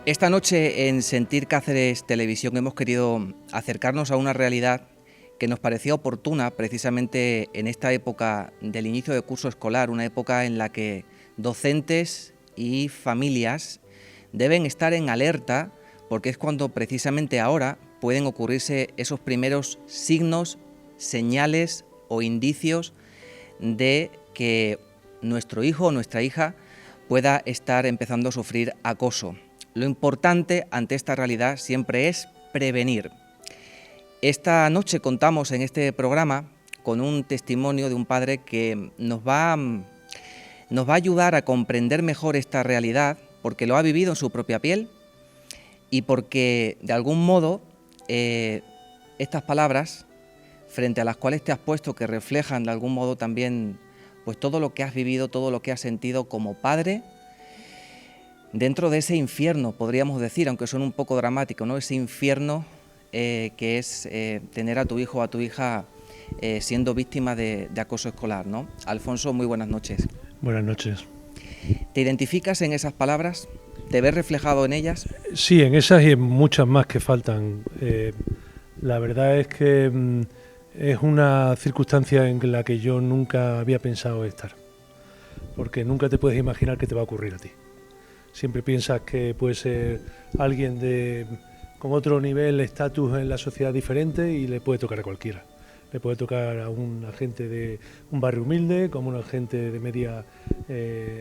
Esta noche en Sentir Cáceres Televisión hemos querido acercarnos a una realidad que nos parecía oportuna precisamente en esta época del inicio de curso escolar, una época en la que docentes y familias deben estar en alerta porque es cuando precisamente ahora pueden ocurrirse esos primeros signos, señales o indicios de que nuestro hijo o nuestra hija pueda estar empezando a sufrir acoso. Lo importante ante esta realidad siempre es prevenir. Esta noche contamos en este programa con un testimonio de un padre que nos va a ayudar a comprender mejor esta realidad porque lo ha vivido en su propia piel y porque de algún modo estas palabras frente a las cuales te has puesto que reflejan de algún modo también pues todo lo que has vivido, todo lo que has sentido como padre dentro de ese infierno, podríamos decir, aunque suene un poco dramático, ¿no? Ese infierno que es tener a tu hijo o a tu hija siendo víctima de acoso escolar, ¿no? Alfonso, muy buenas noches. Buenas noches. ¿Te identificas en esas palabras? ¿Te ves reflejado en ellas? Sí, en esas y en muchas más que faltan. La verdad es que es una circunstancia en la que yo nunca había pensado estar, porque nunca te puedes imaginar que te va a ocurrir a ti. Siempre piensas que puede ser alguien con otro nivel, estatus en la sociedad diferente y le puede tocar a cualquiera. Le puede tocar a una gente de un barrio humilde, como una gente de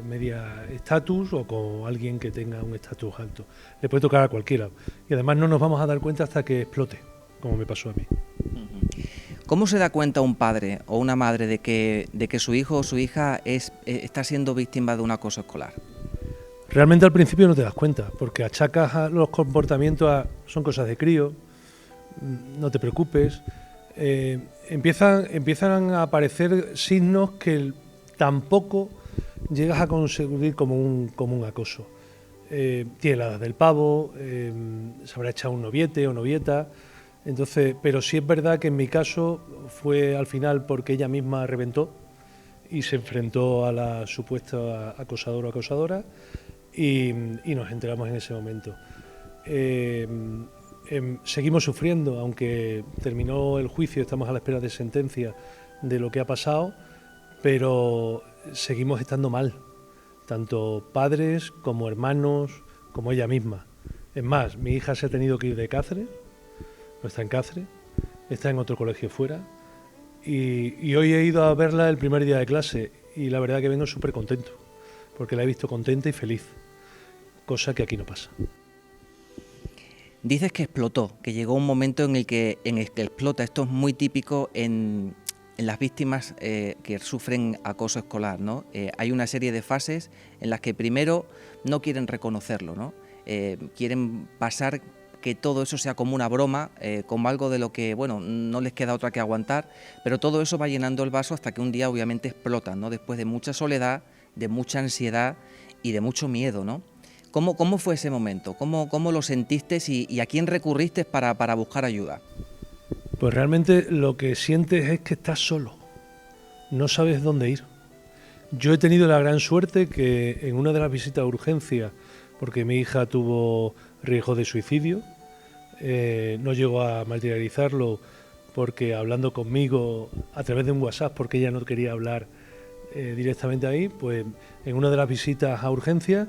media estatus o con alguien que tenga un estatus alto. Le puede tocar a cualquiera. Y además no nos vamos a dar cuenta hasta que explote, como me pasó a mí. ¿Cómo se da cuenta un padre o una madre de que su hijo o su hija está siendo víctima de un acoso escolar? Realmente al principio no te das cuenta, porque achacas a los comportamientos son cosas de crío, no te preocupes. Empiezan a aparecer signos que tampoco llegas a conseguir como un acoso. Tiene la edad del pavo, se habrá echado un noviete o novieta. Entonces, pero sí es verdad que en mi caso fue al final porque ella misma reventó y se enfrentó a la supuesta acosador o acosadora y nos enteramos en ese momento. Seguimos sufriendo, aunque terminó el juicio, estamos a la espera de sentencia de lo que ha pasado, pero seguimos estando mal, tanto padres como hermanos, como ella misma. Es más, mi hija se ha tenido que ir de Cáceres, no está en Cáceres, está en otro colegio fuera, y hoy he ido a verla el primer día de clase y la verdad que vengo súper contento, porque la he visto contenta y feliz, cosa que aquí no pasa. Dices que explotó, que llegó un momento en el que explota. Esto es muy típico en las víctimas que sufren acoso escolar, ¿no? Hay una serie de fases en las que primero no quieren reconocerlo, ¿no? Quieren pasar que todo eso sea como una broma, como algo de lo que, bueno, no les queda otra que aguantar, pero todo eso va llenando el vaso hasta que un día obviamente explotan, ¿no? Después de mucha soledad, de mucha ansiedad y de mucho miedo, ¿no? ¿Cómo fue ese momento? ¿Cómo lo sentiste y a quién recurriste para buscar ayuda? Pues realmente lo que sientes es que estás solo, no sabes dónde ir. Yo he tenido la gran suerte que en una de las visitas a urgencia, porque mi hija tuvo riesgo de suicidio, no llegó a materializarlo porque hablando conmigo a través de un WhatsApp, porque ella no quería hablar directamente ahí, pues en una de las visitas a urgencia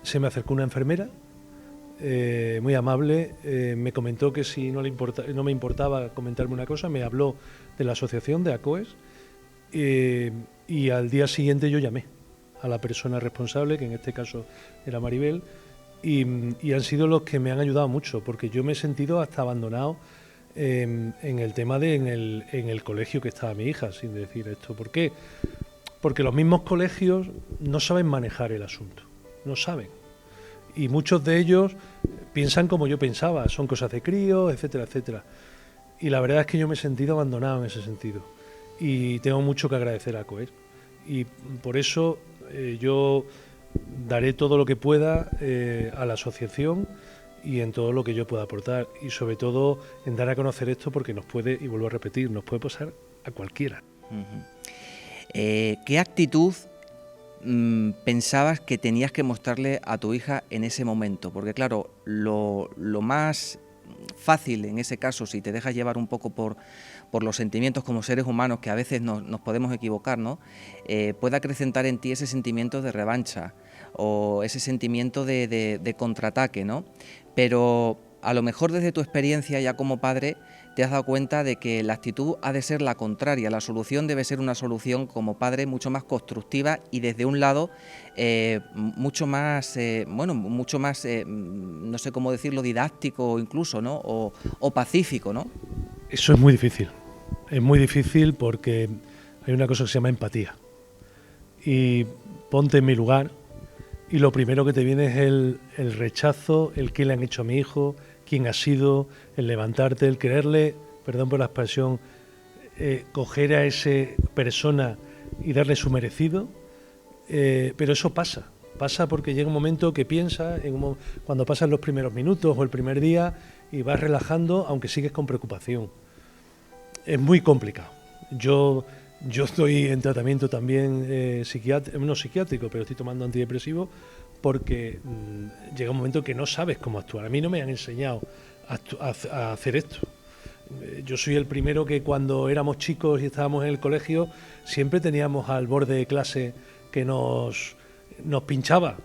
se me acercó una enfermera muy amable, me comentó que si no me importaba comentarme una cosa, me habló de la asociación de ACOES y al día siguiente yo llamé a la persona responsable, que en este caso era Maribel, y han sido los que me han ayudado mucho, porque yo me he sentido hasta abandonado en el tema en el colegio que estaba mi hija, sin decir esto. ¿Por qué? Porque los mismos colegios no saben manejar el asunto, no saben. Y muchos de ellos piensan como yo pensaba, son cosas de críos, etcétera, etcétera. Y la verdad es que yo me he sentido abandonado en ese sentido. Y tengo mucho que agradecer a ACOES. Y por eso yo daré todo lo que pueda a la asociación y en todo lo que yo pueda aportar. Y sobre todo en dar a conocer esto porque nos puede, y vuelvo a repetir, nos puede pasar a cualquiera. ¿Qué actitud pensabas que tenías que mostrarle a tu hija en ese momento? Porque claro, lo más fácil en ese caso, si te dejas llevar un poco por los sentimientos como seres humanos, que a veces nos podemos equivocar, ¿no? Puede acrecentar en ti ese sentimiento de revancha o ese sentimiento de contraataque, ¿no? Pero a lo mejor desde tu experiencia ya como padre te has dado cuenta de que la actitud ha de ser la contraria, la solución debe ser una solución como padre mucho más constructiva y desde un lado mucho más, no sé cómo decirlo, didáctico incluso, ¿no? O pacífico, ¿no? Eso es muy difícil porque hay una cosa que se llama empatía. Y ponte en mi lugar y lo primero que te viene es el rechazo, el qué le han hecho a mi hijo, quién ha sido, el levantarte, el quererle, perdón por la expresión, coger a esa persona y darle su merecido, pero eso pasa porque llega un momento que piensas, cuando pasan los primeros minutos o el primer día y vas relajando, aunque sigues con preocupación. Es muy complicado. Yo estoy en tratamiento también no psiquiátrico, pero estoy tomando antidepresivos porque llega un momento que no sabes cómo actuar. A mí no me han enseñado a hacer esto. Yo soy el primero que cuando éramos chicos y estábamos en el colegio siempre teníamos al borde de clase que nos pinchaba,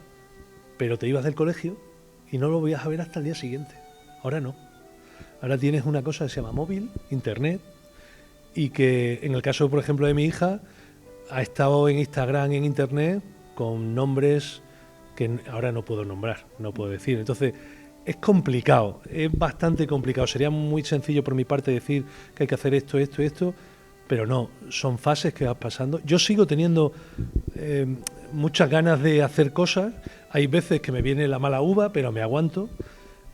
pero te ibas del colegio y no lo veías a ver hasta el día siguiente. Ahora no. Ahora tienes una cosa que se llama móvil, internet, y que en el caso, por ejemplo, de mi hija, ha estado en Instagram, en internet, con nombres que ahora no puedo nombrar, no puedo decir. Entonces, es complicado, es bastante complicado. Sería muy sencillo por mi parte decir que hay que hacer esto, esto y esto, pero no, son fases que vas pasando. Yo sigo teniendo muchas ganas de hacer cosas. Hay veces que me viene la mala uva, pero me aguanto.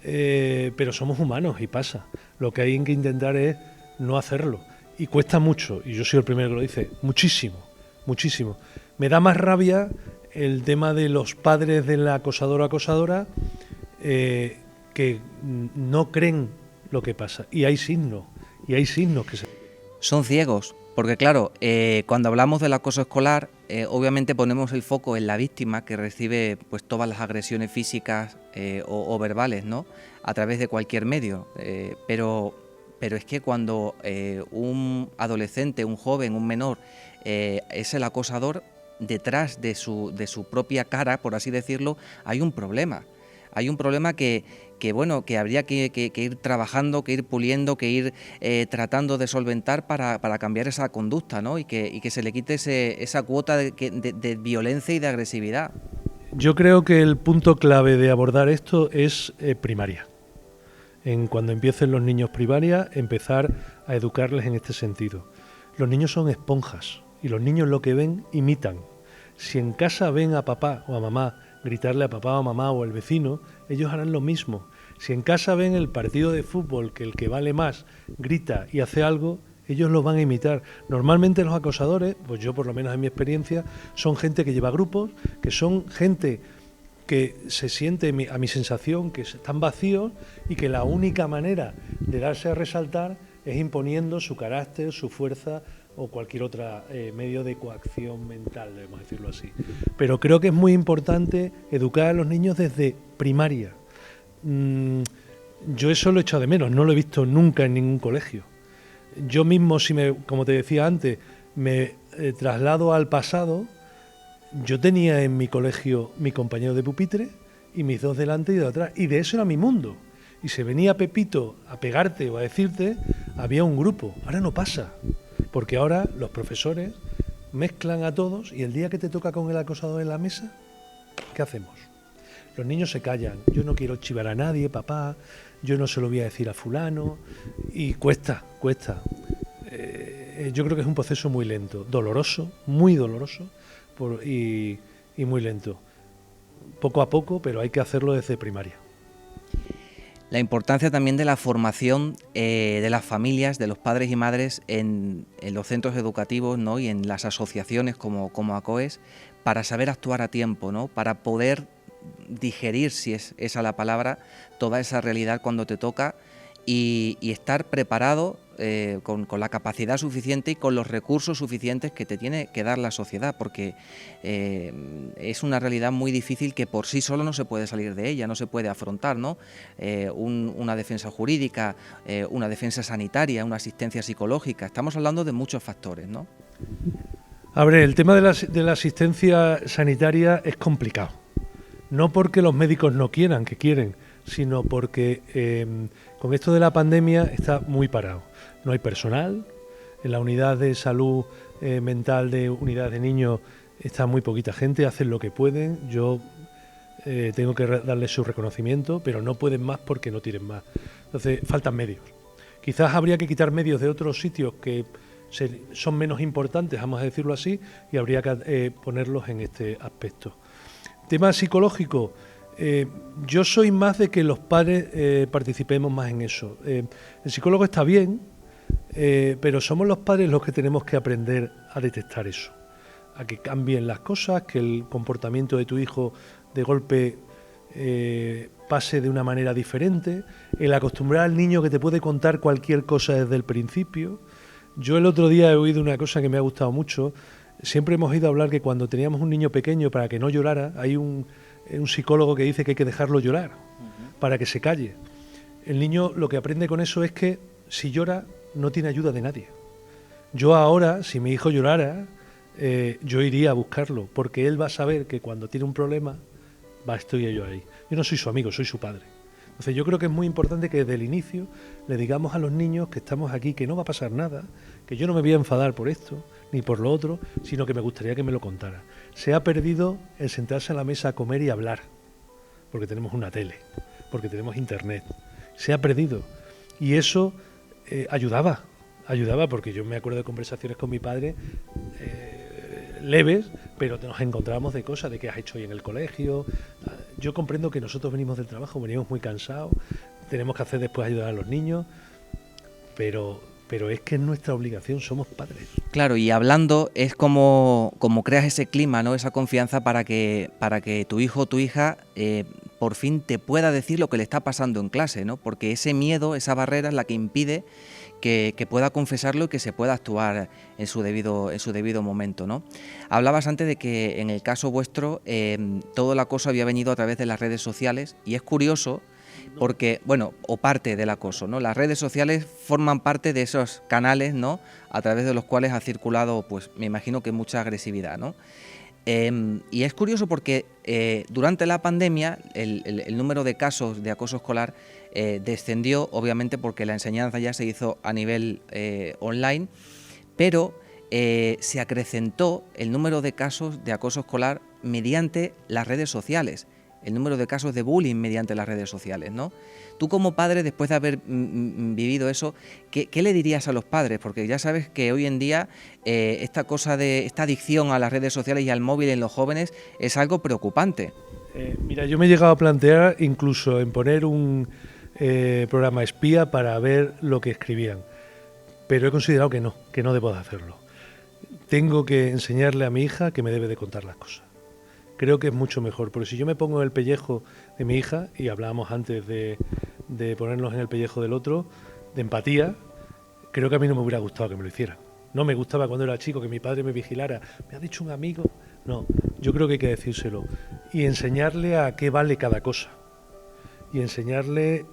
Pero somos humanos y pasa. Lo que hay que intentar es no hacerlo. Y cuesta mucho, y yo soy el primero que lo dice, muchísimo, muchísimo. Me da más rabia el tema de los padres de la acosador o acosadora que no creen lo que pasa. Y hay signos que se... Son ciegos, porque claro, cuando hablamos del acoso escolar, obviamente ponemos el foco en la víctima que recibe pues todas las agresiones físicas o verbales, ¿no? A través de cualquier medio, pero es que cuando un adolescente, un joven, un menor es el acosador, detrás de su propia cara, por así decirlo, hay un problema. Hay un problema que habría que ir trabajando, que ir puliendo, que ir tratando de solventar para cambiar esa conducta, ¿no? Y que se le quite esa cuota de violencia y de agresividad. Yo creo que el punto clave de abordar esto es primaria. Cuando empiecen los niños primaria, empezar a educarles en este sentido. Los niños son esponjas y los niños lo que ven imitan. Si en casa ven a papá o a mamá gritarle a papá o a mamá o al vecino, ellos harán lo mismo. Si en casa ven el partido de fútbol que el que vale más grita y hace algo, ellos lo van a imitar. Normalmente los acosadores, pues yo por lo menos en mi experiencia, son gente que lleva grupos, que son gente que se siente, a mi sensación, que están vacíos y que la única manera de darse a resaltar es imponiendo su carácter, su fuerza o cualquier otro medio de coacción mental, debemos decirlo así. Pero creo que es muy importante educar a los niños desde primaria. Yo eso lo he echado de menos, no lo he visto nunca en ningún colegio. Yo mismo, como te decía antes, me traslado al pasado. Yo tenía en mi colegio mi compañero de pupitre y mis dos delante y de atrás, y de eso era mi mundo. Y si venía Pepito a pegarte o a decirte, había un grupo. Ahora no pasa, porque ahora los profesores mezclan a todos y el día que te toca con el acosador en la mesa, ¿qué hacemos? Los niños se callan. Yo no quiero chivar a nadie, papá, yo no se lo voy a decir a fulano, y cuesta. Yo creo que es un proceso muy lento, doloroso, muy doloroso, y muy lento. Poco a poco, pero hay que hacerlo desde primaria. La importancia también de la formación de las familias, de los padres y madres en los centros educativos, ¿no? Y en las asociaciones como ACOES, para saber actuar a tiempo, ¿no? Para poder digerir, si es esa la palabra, toda esa realidad cuando te toca y estar preparado con la capacidad suficiente y con los recursos suficientes que te tiene que dar la sociedad, porque es una realidad muy difícil que por sí solo no se puede salir de ella, no se puede afrontar, ¿no? Una defensa jurídica, una defensa sanitaria, una asistencia psicológica, estamos hablando de muchos factores, ¿no? A ver, el tema de la asistencia sanitaria es complicado. No porque los médicos no quieran, que quieren, sino porque con esto de la pandemia está muy parado. No hay personal, en la unidad de salud mental de unidad de niños está muy poquita gente, hacen lo que pueden. Yo tengo que darles su reconocimiento, pero no pueden más porque no tienen más. Entonces, faltan medios. Quizás habría que quitar medios de otros sitios que son menos importantes, vamos a decirlo así, y habría que ponerlos en este aspecto. Tema psicológico, yo soy más de que los padres participemos más en eso. El psicólogo está bien, pero somos los padres los que tenemos que aprender a detectar eso, a que cambien las cosas, que el comportamiento de tu hijo de golpe pase de una manera diferente, el acostumbrar al niño que te puede contar cualquier cosa desde el principio. Yo el otro día he oído una cosa que me ha gustado mucho. Siempre hemos oído hablar que cuando teníamos un niño pequeño, para que no llorara, hay un psicólogo que dice que hay que dejarlo llorar para que se calle. El niño lo que aprende con eso es que si llora no tiene ayuda de nadie. Yo ahora, si mi hijo llorara, yo iría a buscarlo, porque él va a saber que cuando tiene un problema, estoy yo ahí. Yo no soy su amigo, soy su padre. Entonces yo creo que es muy importante que desde el inicio le digamos a los niños que estamos aquí, que no va a pasar nada, que yo no me voy a enfadar por esto, ni por lo otro, sino que me gustaría que me lo contara. Se ha perdido el sentarse a la mesa a comer y hablar, porque tenemos una tele, porque tenemos internet. Se ha perdido. Y eso ayudaba porque yo me acuerdo de conversaciones con mi padre leves, pero nos encontrábamos de cosas, de qué has hecho hoy en el colegio. Yo comprendo que nosotros venimos del trabajo, venimos muy cansados, tenemos que hacer después ayudar a los niños, pero es que es nuestra obligación, somos padres. Claro, y hablando es como creas ese clima, ¿no? Esa confianza para que tu hijo o tu hija por fin te pueda decir lo que le está pasando en clase, ¿no? Porque ese miedo, esa barrera es la que impide que pueda confesarlo y que se pueda actuar en su debido momento, ¿no? Hablabas antes de que en el caso vuestro todo el acoso había venido a través de las redes sociales, y es curioso porque, bueno, o parte del acoso, ¿no? Las redes sociales forman parte de esos canales, ¿no? A través de los cuales ha circulado, pues me imagino que mucha agresividad, ¿no? Y es curioso porque durante la pandemia el número de casos de acoso escolar descendió, obviamente porque la enseñanza ya se hizo a nivel online, pero se acrecentó el número de casos de acoso escolar mediante las redes sociales, el número de casos de bullying mediante las redes sociales, ¿no? Tú como padre, después de haber vivido eso, ¿qué le dirías a los padres? Porque ya sabes que hoy en día esta adicción a las redes sociales y al móvil en los jóvenes es algo preocupante. Mira, yo me he llegado a plantear incluso en poner un programa espía para ver lo que escribían, pero he considerado que no debo de hacerlo. Tengo que enseñarle a mi hija que me debe de contar las cosas. Creo que es mucho mejor, porque si yo me pongo en el pellejo de mi hija, y hablábamos antes de ponernos en el pellejo del otro, de empatía, creo que a mí no me hubiera gustado que me lo hicieran. No me gustaba cuando era chico que mi padre me vigilara. ¿Me ha dicho un amigo? No, yo creo que hay que decírselo. Y enseñarle a qué vale cada cosa. Y enseñarle,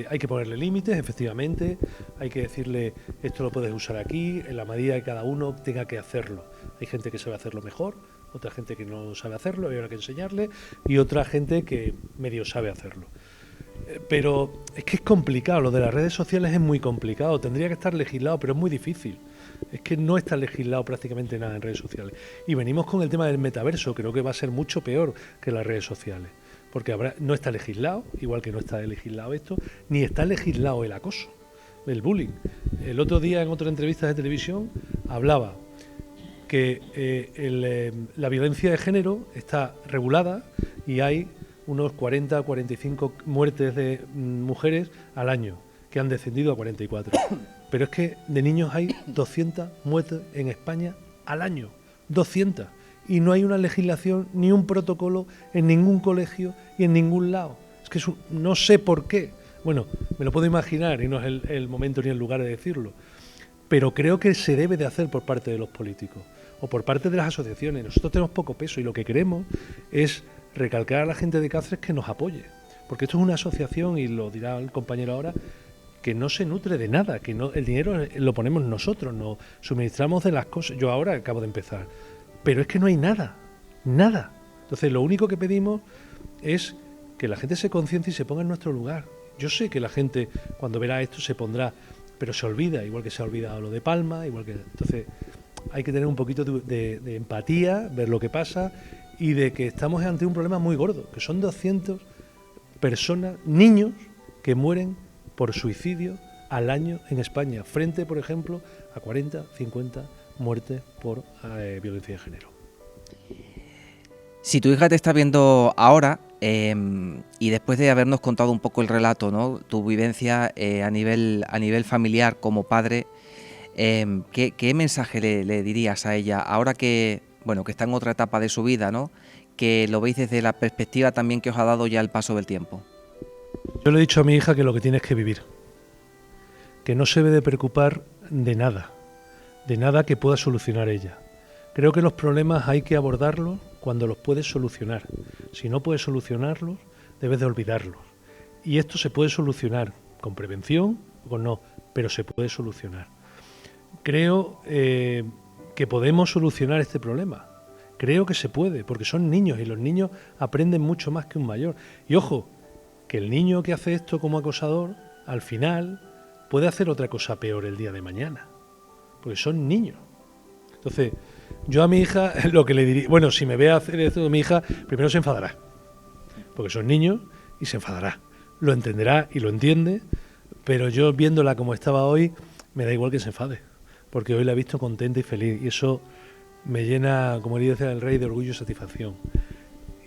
hay que ponerle límites, efectivamente, hay que decirle, esto lo puedes usar aquí, en la medida que cada uno tenga que hacerlo. Hay gente que sabe hacerlo mejor, otra gente que no sabe hacerlo y habrá que enseñarle, y otra gente que medio sabe hacerlo. Pero es que es complicado, lo de las redes sociales es muy complicado, tendría que estar legislado, pero es muy difícil. Es que no está legislado prácticamente nada en redes sociales. Y venimos con el tema del metaverso, creo que va a ser mucho peor que las redes sociales, porque no está legislado, igual que no está legislado esto, ni está legislado el acoso, el bullying. El otro día en otra entrevista de televisión hablaba que la violencia de género está regulada y hay unos 40 o 45 muertes de mujeres al año, que han descendido a 44. Pero es que de niños hay 200 muertes en España al año, 200. Y no hay una legislación ni un protocolo en ningún colegio y en ningún lado. Es que no sé por qué. Bueno, me lo puedo imaginar y no es el momento ni el lugar de decirlo. pero creo que se debe de hacer por parte de los políticos o por parte de las asociaciones. Nosotros tenemos poco peso y lo que queremos es recalcar a la gente de Cáceres que nos apoye, porque esto es una asociación, y lo dirá el compañero ahora, que no se nutre de nada, que no, el dinero lo ponemos nosotros, nos suministramos de las cosas. Yo ahora acabo de empezar, pero es que no hay nada, nada. Entonces lo único que pedimos es que la gente se conciencie y se ponga en nuestro lugar. Yo sé que la gente cuando verá esto se pondrá, pero se olvida, igual que se ha olvidado lo de Palma, igual que... Entonces hay que tener un poquito de empatía, ver lo que pasa, y de que estamos ante un problema muy gordo, que son 200 personas, niños, que mueren por suicidio al año en España, frente, por ejemplo, a 40, 50 muertes por violencia de género. Si tu hija te está viendo ahora, y después de habernos contado un poco el relato, ¿no?, tu vivencia a nivel familiar como padre, ¿qué mensaje le dirías a ella ahora que, bueno, que está en otra etapa de su vida, ¿no?, que lo veis desde la perspectiva también que os ha dado ya el paso del tiempo? Yo le he dicho a mi hija que lo que tiene es que vivir, que no se debe de preocupar de nada que pueda solucionar ella. Creo que los problemas hay que abordarlos cuando los puedes solucionar. Si no puedes solucionarlos, debes de olvidarlos. Y esto se puede solucionar con prevención o con no, pero se puede solucionar. Creo que podemos solucionar este problema. Creo que se puede, porque son niños y los niños aprenden mucho más que un mayor. Y ojo, que el niño que hace esto como acosador, al final puede hacer otra cosa peor el día de mañana, porque son niños. Entonces, yo a mi hija lo que le diría, bueno, si me ve hacer esto, mi hija primero se enfadará, porque son niños y se enfadará. Lo entenderá y lo entiende, pero yo viéndola como estaba hoy, me da igual que se enfade, porque hoy la he visto contenta y feliz, y eso me llena, como dice el rey, de orgullo y satisfacción.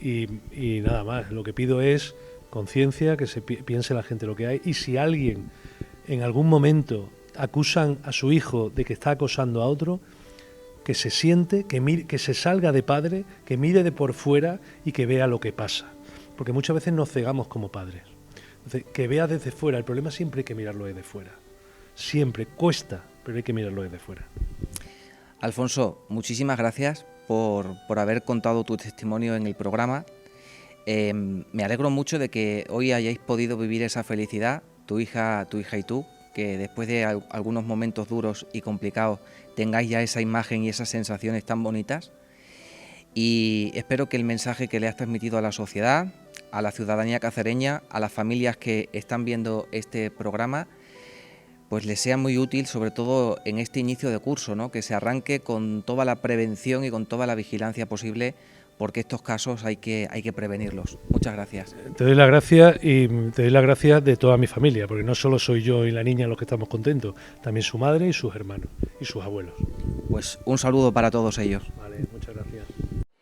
Y nada más, lo que pido es conciencia, que se piense la gente lo que hay, y si alguien en algún momento acusan a su hijo de que está acosando a otro, que se siente, que se salga de padre, que mire de por fuera y que vea lo que pasa, porque muchas veces nos cegamos como padres. Entonces, que vea desde fuera. El problema siempre hay que mirarlo desde fuera, siempre cuesta, pero hay que mirarlo desde fuera. Alfonso, muchísimas gracias por haber contado tu testimonio en el programa. Me alegro mucho de que hoy hayáis podido vivir esa felicidad, tu hija y tú, que después de algunos momentos duros y complicados tengáis ya esa imagen y esas sensaciones tan bonitas. Y espero que el mensaje que le has transmitido a la sociedad, a la ciudadanía cacereña, a las familias que están viendo este programa, pues les sea muy útil, sobre todo en este inicio de curso, ¿no?, que se arranque con toda la prevención y con toda la vigilancia posible, porque estos casos hay que prevenirlos. Muchas gracias. Te doy las gracias, y te doy las gracias de toda mi familia, porque no solo soy yo y la niña los que estamos contentos, también su madre y sus hermanos y sus abuelos. Pues un saludo para todos ellos. Vale.